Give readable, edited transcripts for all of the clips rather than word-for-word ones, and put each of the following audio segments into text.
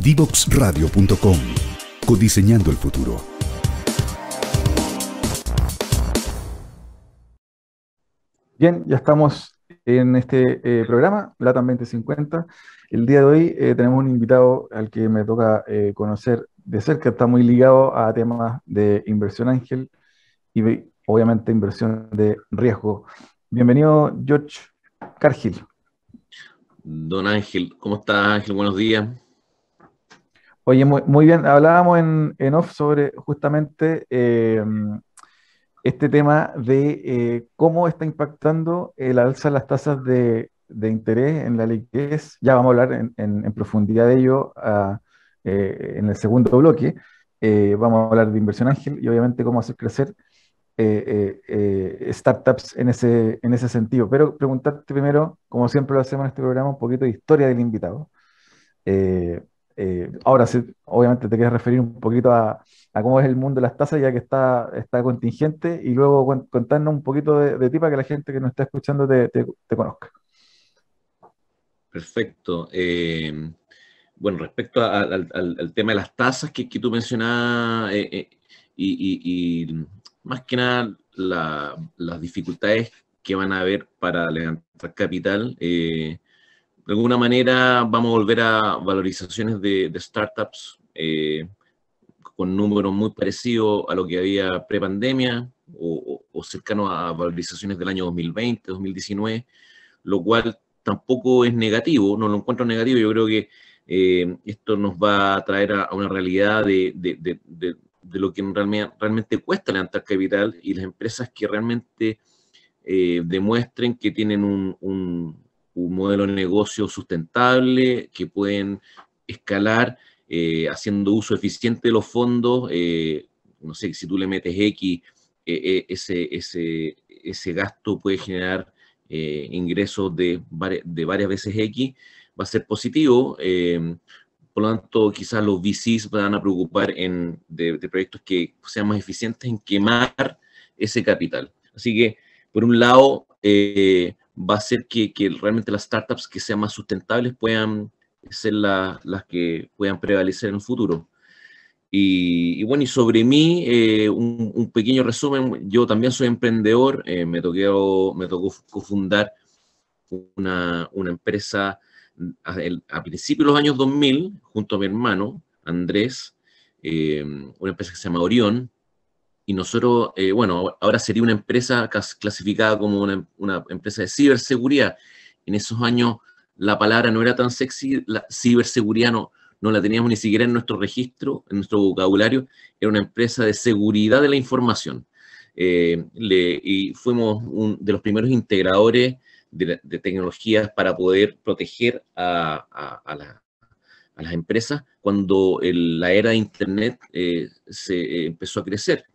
Divoxradio.com. Codiseñando el futuro. Bien, ya estamos en este programa, LATAM 2050. El día de hoy tenemos un invitado al que me toca conocer de cerca, está muy ligado a temas de inversión ángel y obviamente inversión de riesgo. Bienvenido, George Cargill. Don Ángel, ¿cómo está Ángel? Buenos días. Oye, muy bien, hablábamos en off sobre justamente este tema de cómo está impactando el alza de las tasas de interés en la liquidez. Ya vamos a hablar en profundidad de ello en el segundo bloque. Vamos a hablar de inversión ángel y obviamente cómo hacer crecer startups en ese sentido. Pero preguntarte primero, como siempre lo hacemos en este programa, un poquito de historia del invitado. Eh, Ahora sí, obviamente te quieres referir un poquito a cómo es el mundo de las tasas, ya que está contingente, y luego contarnos un poquito de ti para que la gente que nos está escuchando te conozca. Perfecto. Bueno, respecto al tema de las tasas que tú mencionabas, y más que nada las dificultades que van a haber para levantar capital, de alguna manera vamos a volver a valorizaciones de startups con números muy parecidos a lo que había pre-pandemia o cercano a valorizaciones del año 2020, 2019, lo cual tampoco es negativo, no lo encuentro negativo. Yo creo que esto nos va a traer a una realidad de lo que realmente cuesta levantar capital, y las empresas que realmente demuestren que tienen un modelo de negocio sustentable, que pueden escalar haciendo uso eficiente de los fondos. No sé, si tú le metes X, ese gasto puede generar ingresos de varias veces X, va a ser positivo. Por lo tanto, quizás los VCs van a preocupar de proyectos que sean más eficientes en quemar ese capital. Así que, por un lado, va a ser que realmente las startups que sean más sustentables puedan ser las que puedan prevalecer en el futuro. Y bueno, y sobre mí, un pequeño resumen. Yo también soy emprendedor. Me tocó cofundar una empresa a principios de los años 2000, junto a mi hermano Andrés, una empresa que se llama Orión. Y nosotros, bueno, ahora sería una empresa clasificada como una empresa de ciberseguridad. En esos años la palabra no era tan sexy, la ciberseguridad no la teníamos ni siquiera en nuestro registro, en nuestro vocabulario. Era una empresa de seguridad de la información. Y fuimos de los primeros integradores de tecnologías para poder proteger a las empresas cuando la era de Internet se empezó a crecer.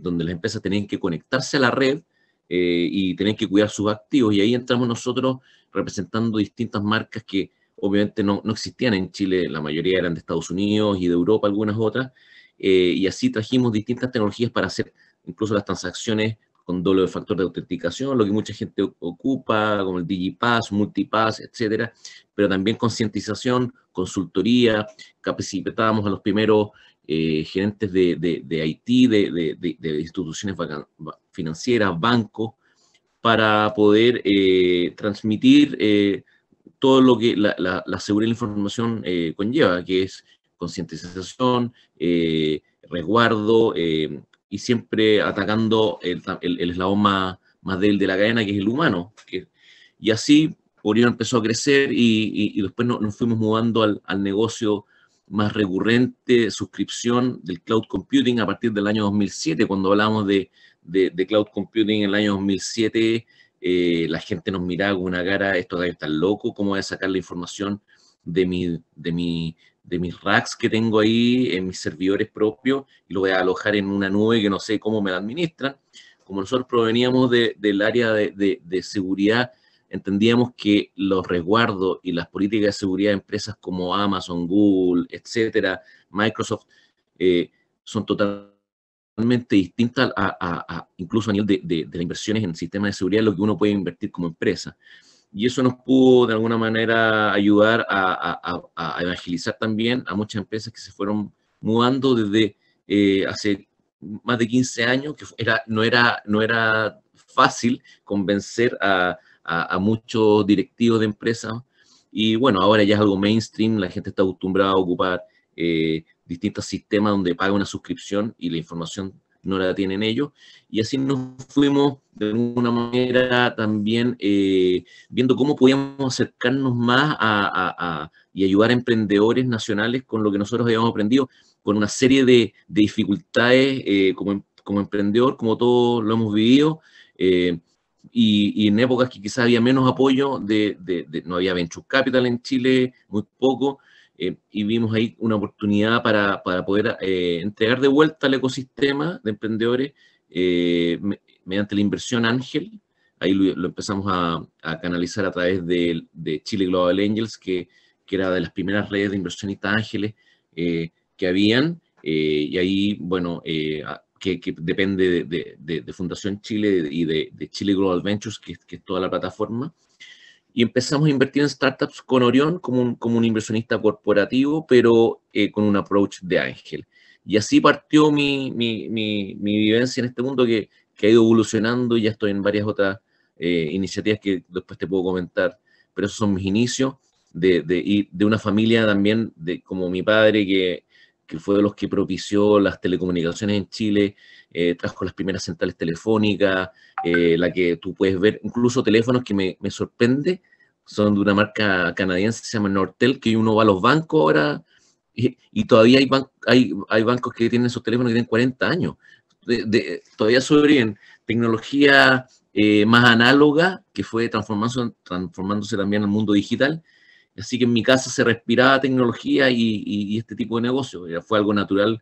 Donde las empresas tenían que conectarse a la red y tenían que cuidar sus activos, y ahí entramos nosotros representando distintas marcas que obviamente no existían en Chile. La mayoría eran de Estados Unidos y de Europa, algunas otras, y así trajimos distintas tecnologías para hacer incluso las transacciones con doble factor de autenticación, lo que mucha gente ocupa, como el DigiPass, Multipass, etcétera, pero también concientización, consultoría. Capacitábamos a los primeros gerentes de IT, de instituciones financieras, bancos, para poder transmitir todo lo que la seguridad de la información conlleva, que es concientización, resguardo, y siempre atacando el eslabón más débil de la cadena, que es el humano. Y así Orión empezó a crecer, y después nos fuimos mudando al negocio más recurrente, suscripción del cloud computing, a partir del año 2007. Cuando hablamos de cloud computing en el año 2007, la gente nos miraba con una cara: esto está loco, ¿cómo voy a sacar la información de mis racks que tengo ahí en mis servidores propios y lo voy a alojar en una nube que no sé cómo me la administran? Como nosotros proveníamos del área de seguridad, entendíamos que los resguardos y las políticas de seguridad de empresas como Amazon, Google, etcétera, Microsoft, son totalmente distintas incluso a nivel de las inversiones en sistemas de seguridad, lo que uno puede invertir como empresa. y eso nos pudo de alguna manera ayudar a evangelizar también a muchas empresas que se fueron mudando desde hace más de 15 años, que no era fácil convencer a muchos directivos de empresas. Y bueno, ahora ya es algo mainstream, la gente está acostumbrada a ocupar distintos sistemas donde paga una suscripción y la información no la tienen ellos. Y así nos fuimos de alguna manera también viendo cómo podíamos acercarnos más y ayudar a emprendedores nacionales con lo que nosotros habíamos aprendido, con una serie de dificultades como emprendedor, como todos lo hemos vivido. Y en épocas que quizás había menos apoyo, no había venture capital en Chile, muy poco, y vimos ahí una oportunidad para poder entregar de vuelta al ecosistema de emprendedores mediante la inversión ángel. Ahí lo empezamos a canalizar a través de Chile Global Angels, que era de las primeras redes de inversionistas ángeles que habían, y ahí, bueno, que depende de Fundación Chile y de Chile Global Ventures, que es toda la plataforma. Y empezamos a invertir en startups con Orión como un inversionista corporativo, pero con un approach de ángel. Y así partió mi vivencia en este mundo que ha ido evolucionando, y ya estoy en varias otras iniciativas que después te puedo comentar, pero esos son mis inicios y de una familia también, como mi padre, que fue de los que propició las telecomunicaciones en Chile, trajo las primeras centrales telefónicas, la que tú puedes ver, incluso teléfonos que me sorprende, son de una marca canadiense, se llama Nortel, que uno va a los bancos ahora, y todavía hay bancos que tienen esos teléfonos que tienen 40 años, todavía sobreviven. Tecnología más análoga, que fue transformándose también al mundo digital. Así que en mi casa se respiraba tecnología y este tipo de negocio. Fue algo natural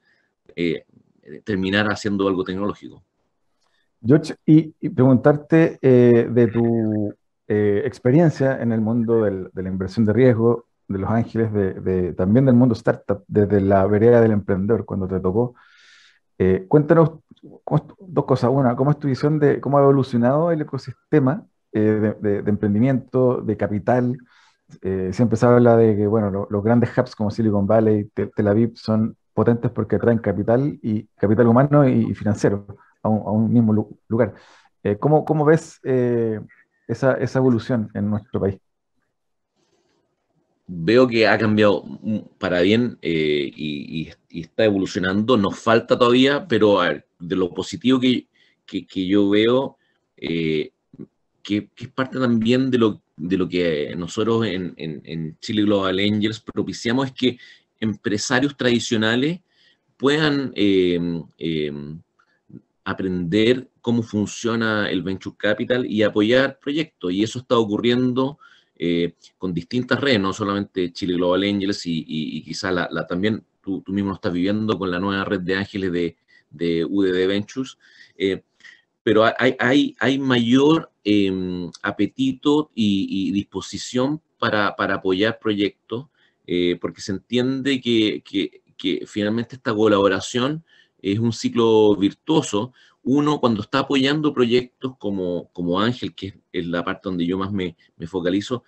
terminar haciendo algo tecnológico. George, y preguntarte de tu experiencia en el mundo de la inversión de riesgo, de Los Ángeles, también del mundo startup, desde la vereda del emprendedor, cuando te tocó. Cuéntanos dos cosas. Una, ¿cómo es tu visión de cómo ha evolucionado el ecosistema de emprendimiento, de capital? Siempre se habla de que, bueno, los grandes hubs como Silicon Valley, Tel Aviv son potentes porque traen capital humano y financiero a un mismo lugar. ¿Cómo ves esa evolución en nuestro país? Veo que ha cambiado para bien y está evolucionando. Nos falta todavía, pero a ver, de lo positivo que yo veo, que es parte también de lo que nosotros en Chile Global Angels propiciamos, es que empresarios tradicionales puedan aprender cómo funciona el Venture Capital y apoyar proyectos. Y eso está ocurriendo con distintas redes, no solamente Chile Global Angels y quizás también tú mismo lo estás viviendo con la nueva red de ángeles de UDD Ventures. Pero hay mayor apetito y disposición para apoyar proyectos, porque se entiende que finalmente esta colaboración es un ciclo virtuoso. Uno, cuando está apoyando proyectos como Ángel, que es la parte donde yo más me focalizo,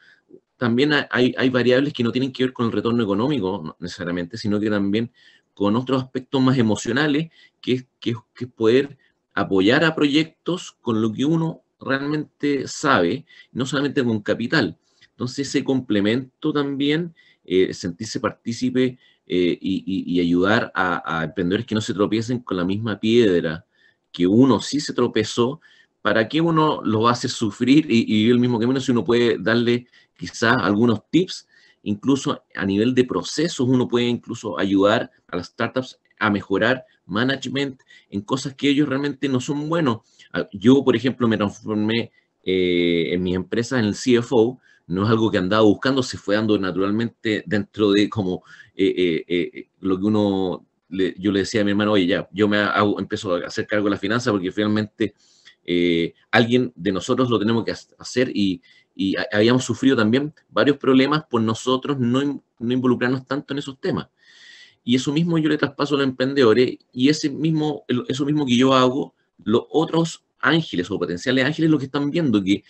también hay variables que no tienen que ver con el retorno económico no necesariamente, sino que también con otros aspectos más emocionales, que es poder apoyar a proyectos con lo que uno realmente sabe, no solamente con capital. Entonces, ese complemento también, sentirse partícipe y ayudar a emprendedores que no se tropiecen con la misma piedra que uno sí se tropezó, ¿para qué uno lo hace sufrir y vivir el mismo camino si uno puede darle quizás algunos tips? Incluso a nivel de procesos, uno puede incluso ayudar a las startups a mejorar management en cosas que ellos realmente no son buenos. Yo, por ejemplo, me transformé en mi empresa en el CFO, no es algo que andaba buscando, se fue dando naturalmente dentro de como lo que yo le decía a mi hermano, oye, ya, yo empiezo a hacer cargo de la finanza porque finalmente alguien de nosotros lo tenemos que hacer y habíamos sufrido también varios problemas por nosotros no involucrarnos tanto en esos temas. Y eso mismo yo le traspaso a los emprendedores y eso mismo que yo hago, los otros ángeles o potenciales ángeles lo que están viendo, que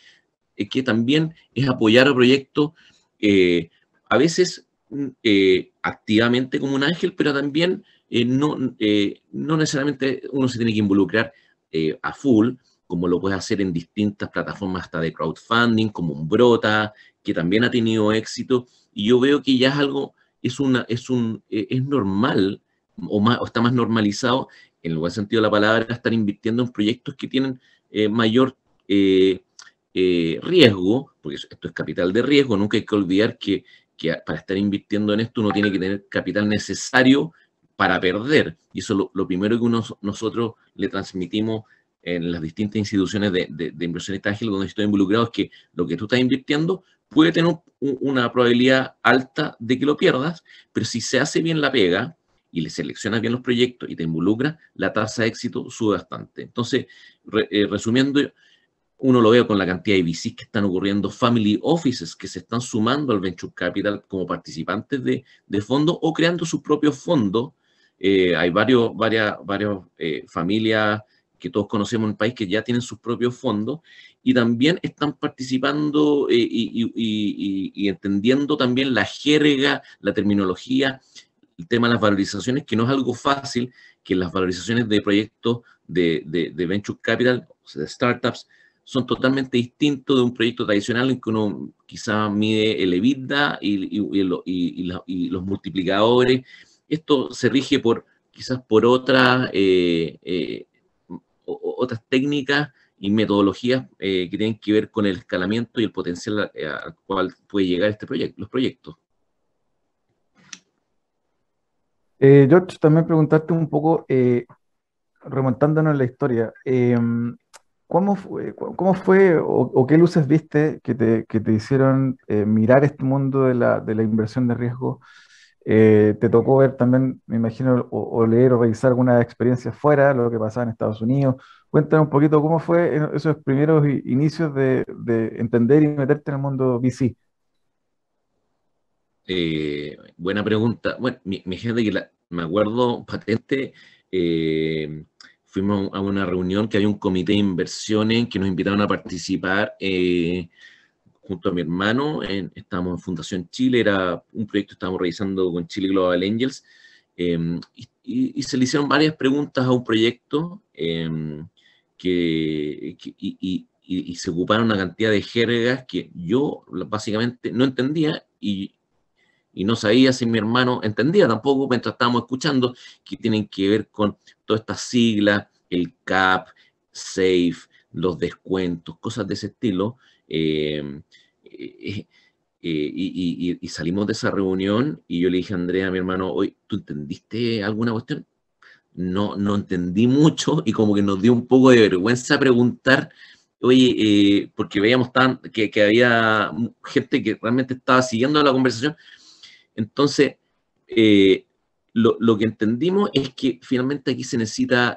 que también es apoyar a proyectos, a veces activamente como un ángel, pero también no necesariamente uno se tiene que involucrar a full, como lo puedes hacer en distintas plataformas hasta de crowdfunding, como Umbrota, que también ha tenido éxito, y yo veo que ya es algo, es normal, o está más normalizado, en el buen sentido de la palabra, estar invirtiendo en proyectos que tienen mayor riesgo, porque esto es capital de riesgo. Nunca hay que olvidar que para estar invirtiendo en esto uno tiene que tener capital necesario para perder, y eso es lo primero que nosotros le transmitimos en las distintas instituciones de inversionistas ángeles donde estoy involucrado, es que lo que tú estás invirtiendo puede tener una probabilidad alta de que lo pierdas, pero si se hace bien la pega y le seleccionas bien los proyectos y te involucras, la tasa de éxito sube bastante. Entonces, resumiendo, uno lo ve con la cantidad de VCs que están ocurriendo, family offices que se están sumando al venture capital como participantes de fondos o creando sus propios fondos. Hay varias familias que todos conocemos en el país que ya tienen sus propios fondos y también están participando y entendiendo también la jerga, la terminología, el tema de las valorizaciones, que no es algo fácil, que las valorizaciones de proyectos de venture capital, o sea, de startups, son totalmente distintos de un proyecto tradicional en que uno quizá mide el EBITDA y los multiplicadores. Esto se rige quizás por otras técnicas y metodologías que tienen que ver con el escalamiento y el potencial al cual puede llegar los proyectos. George, también preguntarte un poco, remontándonos en la historia, ¿cómo fue o qué luces viste que te hicieron mirar este mundo de la inversión de riesgo? ¿Te tocó ver también, me imagino, o leer o revisar alguna experiencia fuera, lo que pasaba en Estados Unidos? Cuéntanos un poquito cómo fue esos primeros inicios de entender y meterte en el mundo VC. Buena pregunta. Bueno, mi gente, que me acuerdo patente, fuimos a una reunión que había un comité de inversiones que nos invitaron a participar junto a mi hermano. Estábamos en Fundación Chile, era un proyecto que estábamos realizando con Chile Global Angels, y se le hicieron varias preguntas a un proyecto y se ocuparon una cantidad de jergas que yo básicamente no entendía y no sabía si mi hermano entendía tampoco mientras estábamos escuchando, que tienen que ver con todas estas siglas, el CAP, SAFE, los descuentos, cosas de ese estilo. Y salimos de esa reunión y yo le dije a Andrea, a mi hermano, oye, ¿tú entendiste alguna cuestión? No entendí mucho y como que nos dio un poco de vergüenza preguntar, oye, porque veíamos que había gente que realmente estaba siguiendo la conversación. Entonces, lo que entendimos es que finalmente aquí se necesita,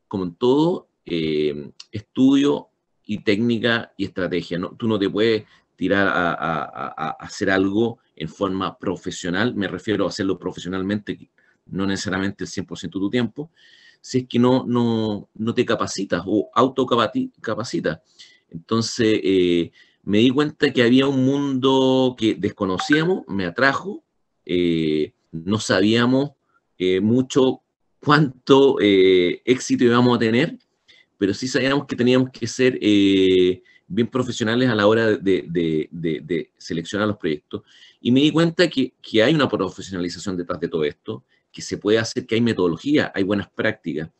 como en todo, estudio y técnica y estrategia. Tú no te puedes tirar a hacer algo en forma profesional, me refiero a hacerlo profesionalmente, no necesariamente el 100% de tu tiempo, si es que no te capacitas o autocapacitas. Entonces, me di cuenta que había un mundo que desconocíamos, me atrajo, no sabíamos mucho cuánto éxito íbamos a tener, pero sí sabíamos que teníamos que ser bien profesionales a la hora de seleccionar los proyectos. Y me di cuenta que hay una profesionalización detrás de todo esto, que se puede hacer, que hay metodología, hay buenas prácticas.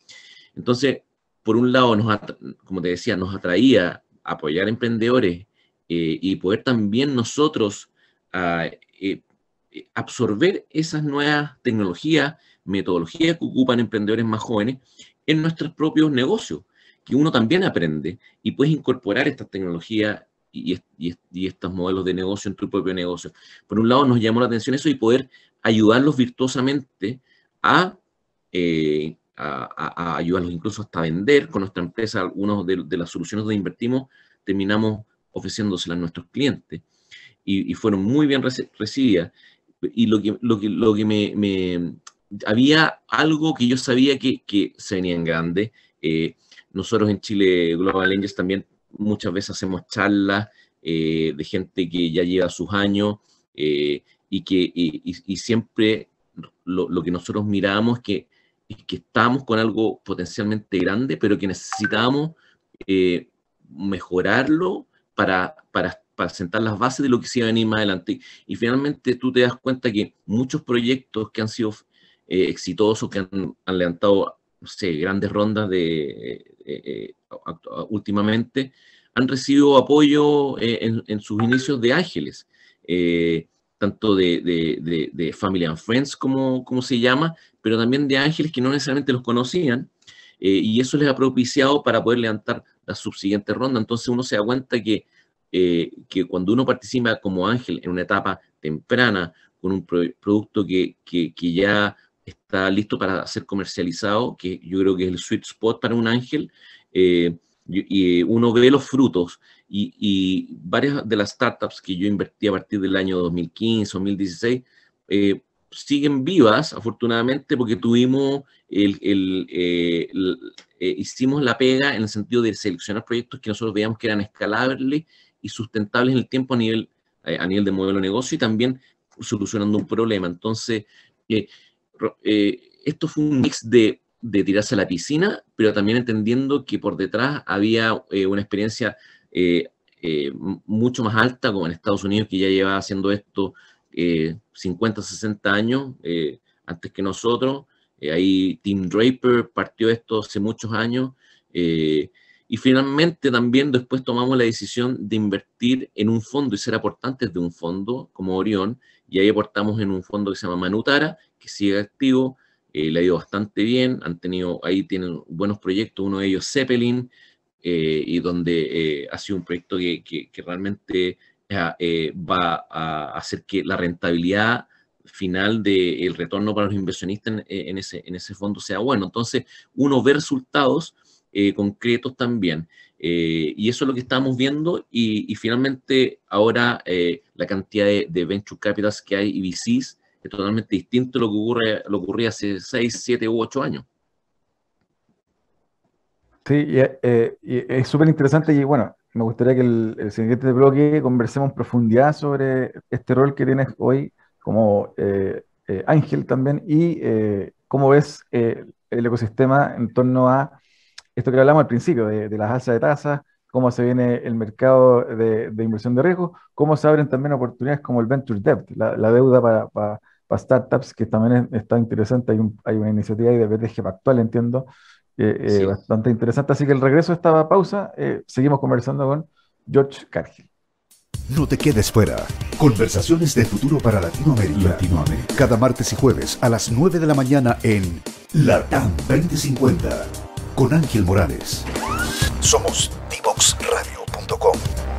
Entonces, por un lado, como te decía, nos atraía apoyar emprendedores y poder también nosotros absorber esas nuevas tecnologías, metodologías que ocupan emprendedores más jóvenes en nuestros propios negocios, que uno también aprende y puedes incorporar estas tecnologías y estos modelos de negocio en tu propio negocio. Por un lado, nos llamó la atención eso y poder ayudarlos virtuosamente a ayudarlos incluso hasta vender con nuestra empresa. Algunas de las soluciones donde invertimos terminamos ofreciéndoselas a nuestros clientes y fueron muy bien recibidas. Y lo que había algo que yo sabía que se venía en grande. Nosotros en Chile Global Angels también muchas veces hacemos charlas de gente que ya lleva sus años y siempre lo que nosotros miramos es que estamos con algo potencialmente grande, pero que necesitamos mejorarlo para sentar las bases de lo que se va a venir más adelante. Y finalmente tú te das cuenta que muchos proyectos que han sido exitosos, que han levantado, no sé, grandes rondas últimamente, han recibido apoyo en sus inicios de ángeles, tanto de Family and Friends, como se llama, pero también de ángeles que no necesariamente los conocían, y eso les ha propiciado para poder levantar la subsiguiente ronda. Entonces uno se da cuenta que cuando uno participa como ángel en una etapa temprana, con un producto que ya está listo para ser comercializado, que yo creo que es el sweet spot para un ángel, y uno ve los frutos, y varias de las startups que yo invertí a partir del año 2015, 2016, siguen vivas, afortunadamente, porque hicimos la pega en el sentido de seleccionar proyectos que nosotros veíamos que eran escalables y sustentables en el tiempo a nivel de modelo de negocio, y también solucionando un problema. Entonces, esto fue un mix de tirarse a la piscina, pero también entendiendo que por detrás había una experiencia mucho más alta, como en Estados Unidos, que ya lleva haciendo esto 50, 60 años antes que nosotros. Ahí Tim Draper partió esto hace muchos años. Y finalmente también después tomamos la decisión de invertir en un fondo y ser aportantes de un fondo como Orión, y ahí aportamos en un fondo que se llama Manutara, que sigue activo, le ha ido bastante bien, ahí tienen buenos proyectos, uno de ellos Zeppelin, y donde ha sido un proyecto que realmente va a hacer que la rentabilidad final del retorno para los inversionistas en ese fondo sea bueno. Entonces uno ve resultados concretos también, y eso es lo que estamos viendo, y finalmente ahora la cantidad de venture capitals que hay y VCs es totalmente distinto a lo que ocurría hace 6, 7 u 8 años. Sí, y es súper interesante, y bueno, me gustaría que el siguiente bloque conversemos en profundidad sobre este rol que tienes hoy como ángel también, y cómo ves el ecosistema en torno a esto que hablamos al principio, de las alzas de tasas, cómo se viene el mercado de inversión de riesgo, cómo se abren también oportunidades como el venture debt, la deuda para startups, que también está interesante. Hay una iniciativa ahí de BTG Pactual, entiendo, Sí. bastante interesante. Así que el regreso de esta pausa, seguimos conversando con George Cargill. No te quedes fuera. Conversaciones de futuro para Latinoamérica. Cada martes y jueves a las 9 de la mañana en LATAM 2050 con Ángel Morales. Somos divoxradio.com.